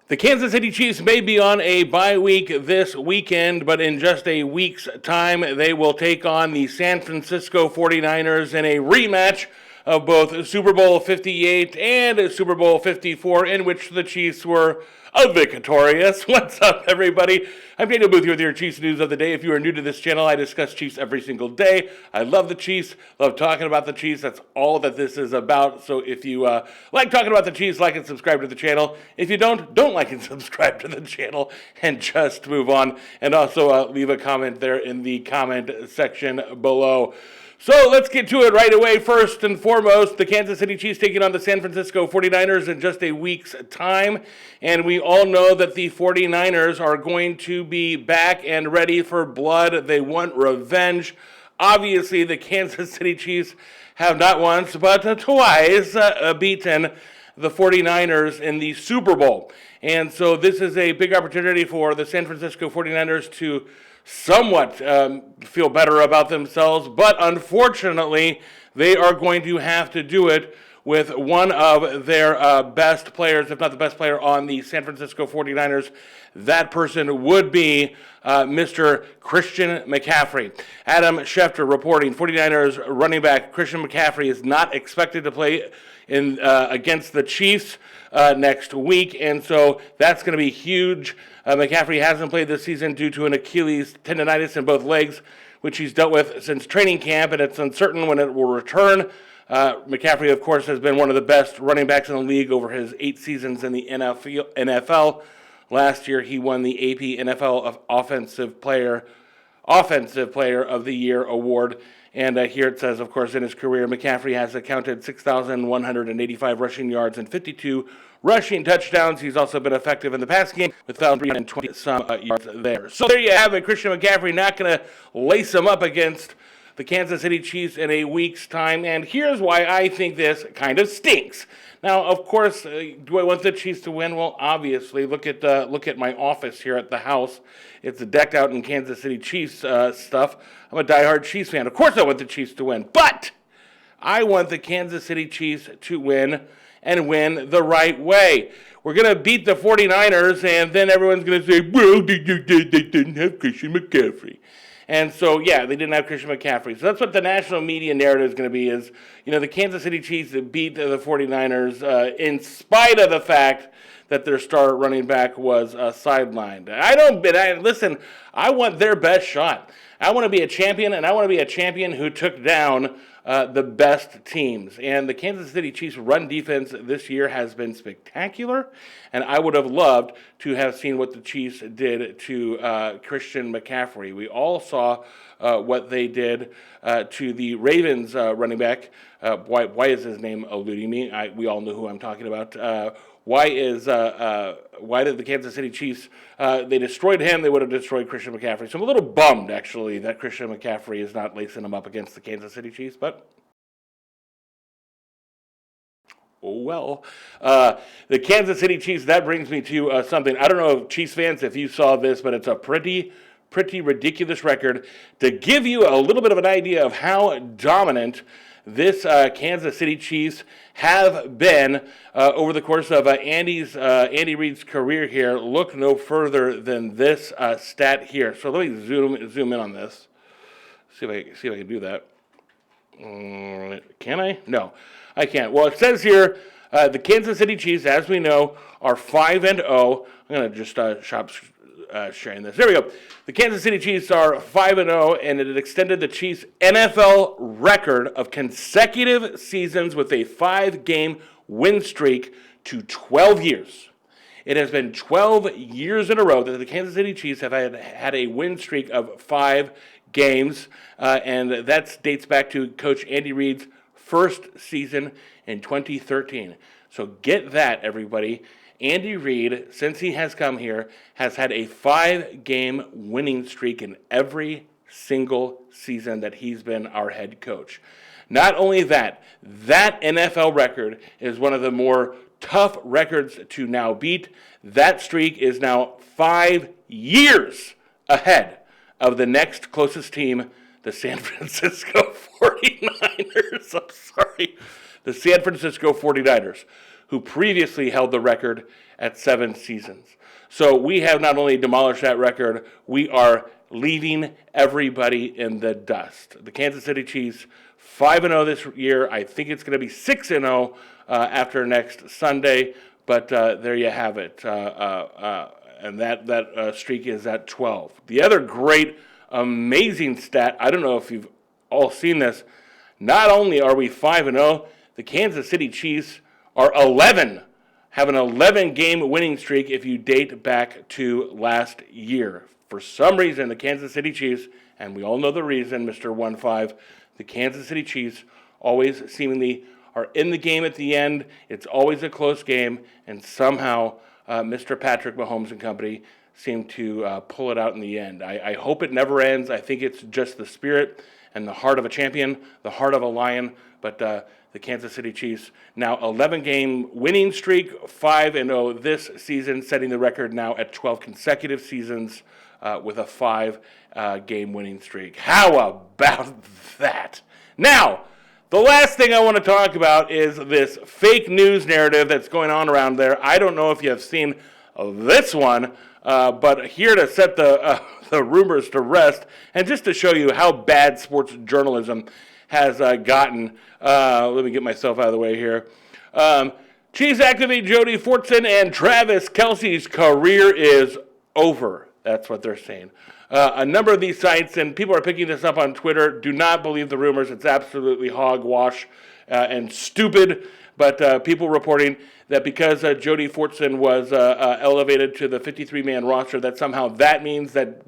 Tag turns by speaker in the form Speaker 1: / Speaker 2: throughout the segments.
Speaker 1: The Kansas City Chiefs may be on a bye week this weekend, but in just a week's time, they will take on the San Francisco 49ers in a rematch of both Super Bowl 58 and Super Bowl 54, in which the Chiefs were victorious. What's up, everybody? I'm Daniel Booth here with your Chiefs news of the day. If you are new to this channel, I discuss Chiefs every single day. I love the Chiefs, love talking about the Chiefs. That's all that this is about. So if you like talking about the Chiefs, like and subscribe to the channel. If you don't like and subscribe to the channel and just move on. And also leave a comment there in the comment section below. So let's get to it right away. First and foremost, the Kansas City Chiefs taking on the San Francisco 49ers in just a week's time. And we all know that the 49ers are going to be back and ready for blood. They want revenge. Obviously, the Kansas City Chiefs have not once but twice beaten the 49ers in the Super Bowl. And so this is a big opportunity for the San Francisco 49ers to somewhat feel better about themselves, but unfortunately, they are going to have to do it with one of their best players, if not the best player on the San Francisco 49ers. That person would be Mr. Christian McCaffrey. Adam Schefter reporting 49ers running back Christian McCaffrey is not expected to play in against the Chiefs next week, and so that's going to be huge. McCaffrey hasn't played this season due to an Achilles tendonitis in both legs, which he's dealt with since training camp, and it's uncertain when it will return. McCaffrey, of course, has been one of the best running backs in the league over his 8 seasons in the NFL. Last year, he won the AP NFL Offensive Player of the Year award. And here it says, of course, in his career, McCaffrey has accounted 6,185 rushing yards and 52 rushing touchdowns. He's also been effective in the pass game with 1,320-some yards there. So there you have it. Christian McCaffrey not going to lace him up against the Kansas City Chiefs in a week's time. And here's why I think this kind of stinks. Now, of course, do I want the Chiefs to win? Well, obviously, look at my office here at the house. It's decked out in Kansas City Chiefs stuff. I'm a diehard Chiefs fan. Of course I want the Chiefs to win, but I want the Kansas City Chiefs to win and win the right way. We're going to beat the 49ers, and then everyone's going to say, well, they didn't have Christian McCaffrey. And so, yeah, they didn't have Christian McCaffrey. So that's what the national media narrative is going to be is, the Kansas City Chiefs beat the 49ers in spite of the fact that their star running back was sidelined. Listen, I want their best shot. I want to be a champion, and I want to be a champion who took down the best teams. And the Kansas City Chiefs run defense this year has been spectacular, and I would have loved to have seen what the Chiefs did to Christian McCaffrey. We all saw what they did to the Ravens running back. Why is his name eluding me? We all know who I'm talking about. Why did the Kansas City Chiefs, they destroyed him, they would have destroyed Christian McCaffrey. So I'm a little bummed, actually, that Christian McCaffrey is not lacing him up against the Kansas City Chiefs, but oh well. The Kansas City Chiefs, that brings me to something. I don't know, Chiefs fans, if you saw this, but it's a pretty ridiculous record. To give you a little bit of an idea of how dominant this Kansas City Chiefs have been over the course of Andy Reid's career here. Look no further than this stat here. So let me zoom in on this. See if I can do that. Can I? No, I can't. Well, it says here the Kansas City Chiefs, as we know, are 5-0. I'm going to just stop sharing this. There we go. The Kansas City Chiefs are 5-0, and it extended the Chiefs' NFL record of consecutive seasons with a 5-game win streak to 12 years. It has been 12 years in a row that the Kansas City Chiefs have had a win streak of 5 games, and that dates back to Coach Andy Reid's first season in 2013. So get that, everybody. Andy Reid, since he has come here, has had a 5-game winning streak in every single season that he's been our head coach. Not only that NFL record is one of the more tough records to now beat. That streak is now 5 years ahead of the next closest team, the San Francisco 49ers. I'm sorry. The San Francisco 49ers. who previously held the record at 7 seasons. So we have not only demolished that record, we are leaving everybody in the dust. The Kansas City Chiefs, 5-0 this year. I think it's going to be 6-0 after next Sunday, but there you have it. And that streak is at 12. The other great, amazing stat, I don't know if you've all seen this, not only are we 5-0, the Kansas City Chiefs are 11, have an 11-game winning streak if you date back to last year. For some reason, the Kansas City Chiefs, and we all know the reason, Mr. 1-5, the Kansas City Chiefs always seemingly are in the game at the end. It's always a close game, and somehow Mr. Patrick Mahomes and company seem to pull it out in the end. I hope it never ends. I think it's just the spirit and the heart of a champion, the heart of a lion, but the Kansas City Chiefs now 11-game winning streak, 5-0 this season, setting the record now at 12 consecutive seasons with a 5-game winning streak. How about that? Now, the last thing I want to talk about is this fake news narrative that's going on around there. I don't know if you have seen this one, but here to set the rumors to rest and just to show you how bad sports journalism has gotten. Let me get myself out of the way here. Chiefs activate Jody Fortson and Travis Kelce's career is over. That's what they're saying. A number of these sites, and people are picking this up on Twitter, do not believe the rumors. It's absolutely hogwash and stupid. But people reporting that because Jody Fortson was elevated to the 53-man roster, that somehow that means that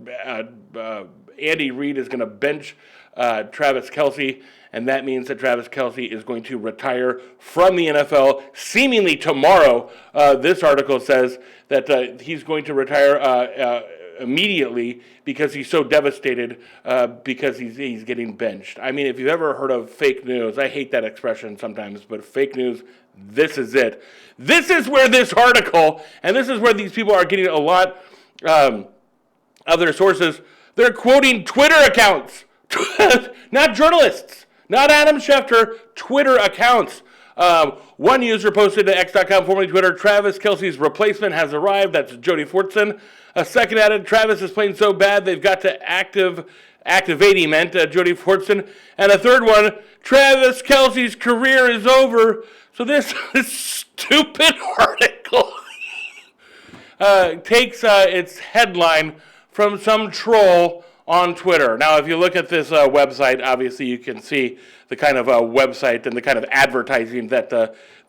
Speaker 1: Andy Reid is going to bench Travis Kelce, and that means that Travis Kelce is going to retire from the NFL seemingly tomorrow. This article says that he's going to retire immediately because he's so devastated because he's getting benched. I mean, if you've ever heard of fake news, I hate that expression sometimes, but fake news, this is it. This is where this article, and this is where these people are getting a lot of their sources. They're quoting Twitter accounts, not journalists, not Adam Schefter, Twitter accounts. One user posted to X.com, formerly Twitter, Travis Kelce's replacement has arrived. That's Jody Fortson. A second added, Travis is playing so bad they've got to activate, he meant, Jody Fortson. And a third one, Travis Kelce's career is over. So this stupid article takes its headline from some troll on Twitter. Now, if you look at this website, obviously you can see the kind of website and the kind of advertising that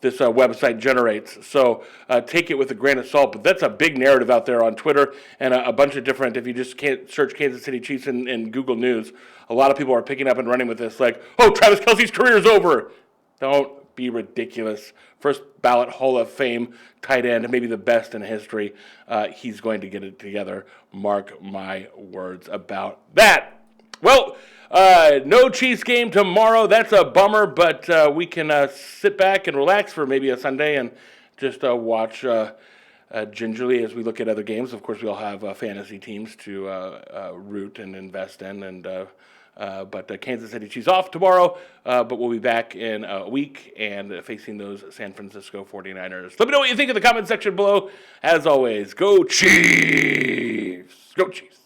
Speaker 1: this website generates. So take it with a grain of salt. But that's a big narrative out there on Twitter and a bunch of different, if you just can't search Kansas City Chiefs in Google News, a lot of people are picking up and running with this like, oh, Travis Kelce's career is over. Don't be ridiculous. First ballot Hall of Fame tight end, maybe the best in history. He's going to get it together. Mark my words about that. Well, no Chiefs game tomorrow. That's a bummer, but we can sit back and relax for maybe a Sunday and just watch gingerly as we look at other games. Of course, we all have fantasy teams to root and invest in, and but Kansas City Chiefs off tomorrow, but we'll be back in a week and facing those San Francisco 49ers. Let me know what you think in the comment section below. As always, go Chiefs! Go Chiefs!